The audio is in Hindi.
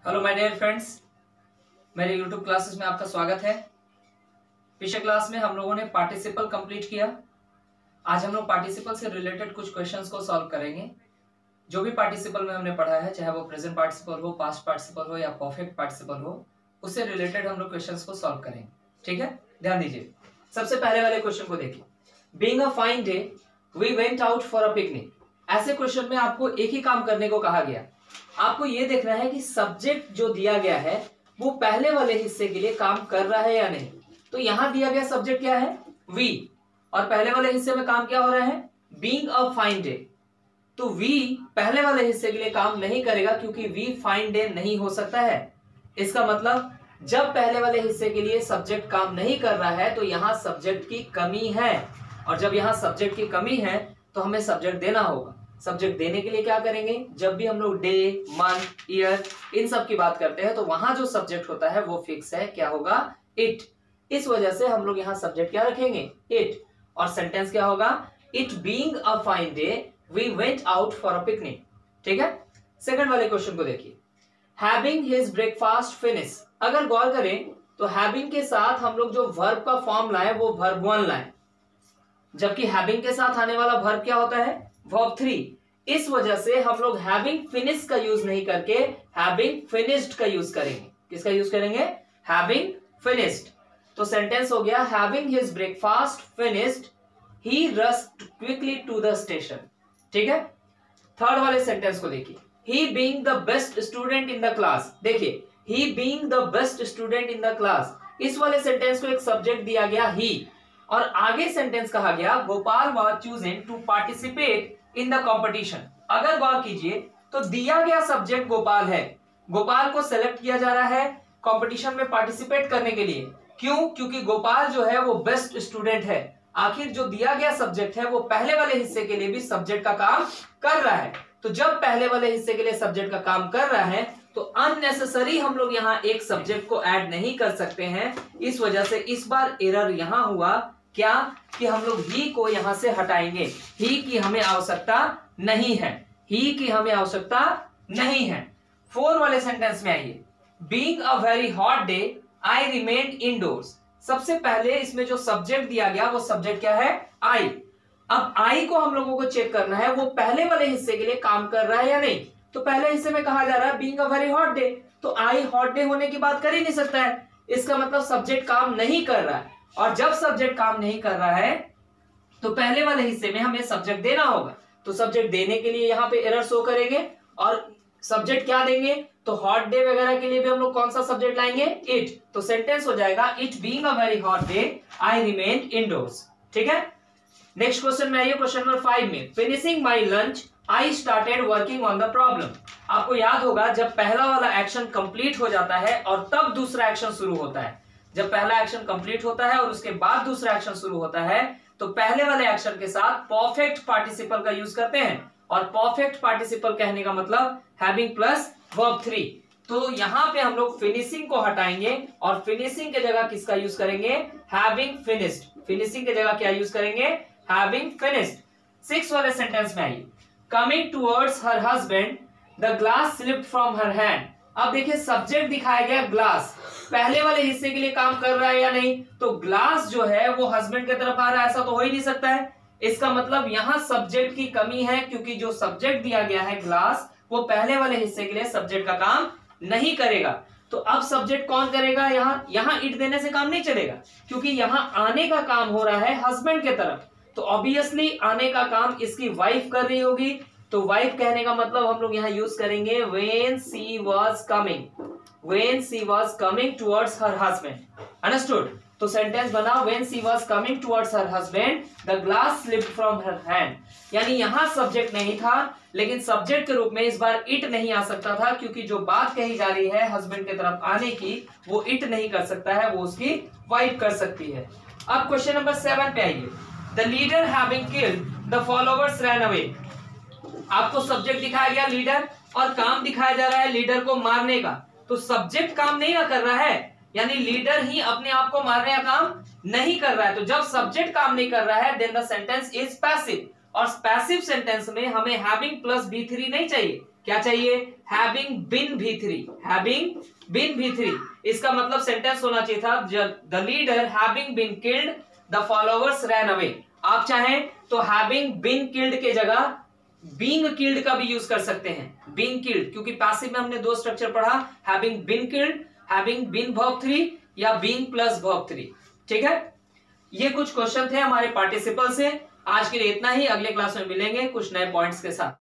हेलो माय डियर फ्रेंड्स, मेरे यूट्यूब क्लासेस में आपका स्वागत है। पिछले क्लास में हम लोगों ने पार्टिसिपल कंप्लीट किया। आज हम लोग पार्टिसिपल से रिलेटेड कुछ क्वेश्चंस को सॉल्व करेंगे। जो भी पार्टिसिपल में हमने पढ़ा है, चाहे वो प्रेजेंट पार्टिसिपल हो, पास्ट पार्टिसिपल हो या परफेक्ट पार्टिसिपल हो, उससे रिलेटेड हम लोग क्वेश्चंस को सॉल्व करेंगे। ठीक है, ध्यान दीजिए। सबसे पहले वाले क्वेश्चन को देखिए। Being a fine day we went out for a picnic. ऐसे क्वेश्चन में आपको एक ही काम करने को कहा गया। आपको यह देखना है कि सब्जेक्ट जो दिया गया है वो पहले वाले हिस्से के लिए काम कर रहा है या नहीं। तो यहां दिया गया सब्जेक्ट क्या है? वी। और पहले वाले हिस्से में काम क्या हो रहा है? Being a fine day. तो वी पहले वाले हिस्से के लिए काम नहीं करेगा क्योंकि वी फाइन डे नहीं हो सकता है। इसका मतलब जब पहले वाले हिस्से के लिए सब्जेक्ट काम नहीं कर रहा है तो यहां सब्जेक्ट की कमी है, और जब यहां सब्जेक्ट की कमी है तो हमें सब्जेक्ट देना होगा। सब्जेक्ट देने के लिए क्या करेंगे? जब भी हम लोग डे, मंथ, ईयर इन सब की बात करते हैं तो वहां जो सब्जेक्ट होता है वो फिक्स है। क्या होगा? इट। इस वजह से हम लोग यहां सब्जेक्ट क्या रखेंगे? इट। और सेंटेंस क्या होगा? It being a fine day we went out for a picnic. ठीक है। सेकंड वाले क्वेश्चन को देखिए। Having his breakfast finish. अगर गौर करें तो हैविंग के साथ हम लोग जो वर्ब का फॉर्म लाए वो वर्ब 1 लाए, जबकि हैविंग के साथ आने वाला वर्ब क्या होता है? वर्ब 3। इस वजह से हम लोग हैविंग फिनिश का यूज नहीं करके हैविंग फिनिश्ड का यूज करेंगे। किसका यूज करेंगे? Having finished. तो सेंटेंस हो गया having his breakfast finished he rushed quickly to the station. ठीक है। थर्ड वाले सेंटेंस को देखिए। He being the best student in the class. देखिए, he being the best student in the class, इस वाले सेंटेंस को एक सब्जेक्ट दिया गया ही, और आगे सेंटेंस कहा गया Gopal was chosen to participate in the competition. अगर गौर कीजिए तो दिया गया सब्जेक्ट गोपाल है। गोपाल को सेलेक्ट किया जा रहा है कंपटीशन में पार्टिसिपेट करने के लिए। क्यों? क्योंकि गोपाल जो है वो बेस्ट स्टूडेंट है। आखिर जो दिया गया सब्जेक्ट है वो पहले वाले हिस्से के लिए भी सब्जेक्ट का काम कर रहा है। तो जब पहले वाले हिस्से के लिए सब्जेक्ट का काम कर रहा है तो अननेसेसरी हम लोग यहाँ एक सब्जेक्ट को ऐड नहीं कर सकते हैं। इस वजह से इस बार एरर यहां हुआ क्या कि हम लोग ही को यहां से हटाएंगे। ही की हमें आवश्यकता नहीं है। ही की हमें आवश्यकता नहीं है। 4 वाले सेंटेंस में आइए। Being a very hot day I remained indoors. सबसे पहले इसमें जो सब्जेक्ट दिया गया वो सब्जेक्ट क्या है? आई। अब आई को हम लोगों को चेक करना है वो पहले वाले हिस्से के लिए काम कर रहा है या नहीं। तो पहले हिस्से में कहा जा रहा है being a very hot day, तो आई हॉट डे होने की बात कर ही नहीं सकता है। इसका मतलब सब्जेक्ट काम नहीं कर रहा है, और जब सब्जेक्ट काम नहीं कर रहा है तो पहले वाले हिस्से में हमें सब्जेक्ट देना होगा। तो सब्जेक्ट देने के लिए यहां पे एरर शो करेंगे, और सब्जेक्ट क्या देंगे? तो हॉट डे वगैरह के लिए भी हम लोग कौन सा सब्जेक्ट लाएंगे? इट। तो सेंटेंस हो जाएगा it being a very hot day I remain indoors. ठीक है। नेक्स्ट क्वेश्चन में आइए। क्वेश्चन नंबर 5 में finishing my lunch I started working on the problem. आपको याद होगा जब पहला वाला एक्शन कंप्लीट हो जाता है और तब दूसरा एक्शन शुरू होता है। जब पहला एक्शन कंप्लीट होता है और उसके बाद दूसरा एक्शन शुरू होता है तो पहले वाले एक्शन के साथ परफेक्ट पार्टिसिपल का यूज करते हैं, और परफेक्ट पार्टिसिपल कहने का मतलब हैविंग प्लस वर्ब 3। तो यहां पे हम लोग फिनिशिंग को हटाएंगे और फिनिशिंग की जगह किसका यूज करेंगे? Having finished. फिनिशिंग की जगह क्या यूज करेंगे? Having finished. 6 वाले सेंटेंस में आइए। Coming towards her husband the glass slipped from her hand. अब देखिए सब्जेक्ट दिखाया गया ग्लास, पहले वाले हिस्से के लिए काम कर रहा है या नहीं? तो ग्लास जो है वो हस्बैंड की तरफ आ रहा है, ऐसा तो हो ही नहीं सकता है। इसका मतलब यहां सब्जेक्ट की कमी है, क्योंकि जो सब्जेक्ट दिया गया है ग्लास वो पहले वाले हिस्से के लिए सब्जेक्ट का काम नहीं करेगा। तो अब सब्जेक्ट कौन करेगा? यहां इट देने से काम नहीं चलेगा, क्योंकि यहां आने का काम हो रहा है हस्बैंड की तरफ। तो ऑब्वियसली आने का काम इसकी वाइफ कर रही होगी। तो वाइफ कहने का मतलब हम लोग यहां यूज करेंगे when she was coming. When she was coming towards her husband. Understood? तो सेंटेंस बना when she was coming towards her husband the glass slipped from her hand. यानी यहां सब्जेक्ट नहीं था, लेकिन सब्जेक्ट के रूप में इस बार इट नहीं आ सकता था, क्योंकि जो बात कही जा रही है हस्बैंड की तरफ आने की वो इट नहीं कर सकता है, वो उसकी वाइफ कर सकती है। अब क्वेश्चन नंबर 7 पे आइए। The leader having killed the followers ran away. आपको सब्जेक्ट दिखाया गया लीडर, और काम दिखाया जा रहा है लीडर को मारने का। तो सब्जेक्ट काम नहीं ना कर रहा है, यानी लीडर ही अपने आप को मारने का काम नहीं कर रहा है। तो जब सब्जेक्ट काम नहीं कर रहा है then the sentence is passive, और पैसिव सेंटेंस में हमें हैविंग प्लस B3 नहीं चाहिए। क्या चाहिए? Having been V3, having been V3। इसका मतलब सेंटेंस होना चाहिए था the leader having been killed the followers ran away. आप चाहें तो हैविंग बीन किल्ड के जगह बीइंग किल्ड का भी यूज कर सकते हैं, बीइंग किल्ड, क्योंकि पैसिव में हमने दो स्ट्रक्चर पढ़ा, having been killed, having been verb 3 या बीइंग प्लस वर्ब 3। ठीक है, ये कुछ क्वेश्चन थे हमारे पार्टिसिपल से। आज के लिए इतना ही, अगले क्लास में मिलेंगे कुछ नए पॉइंट्स के साथ।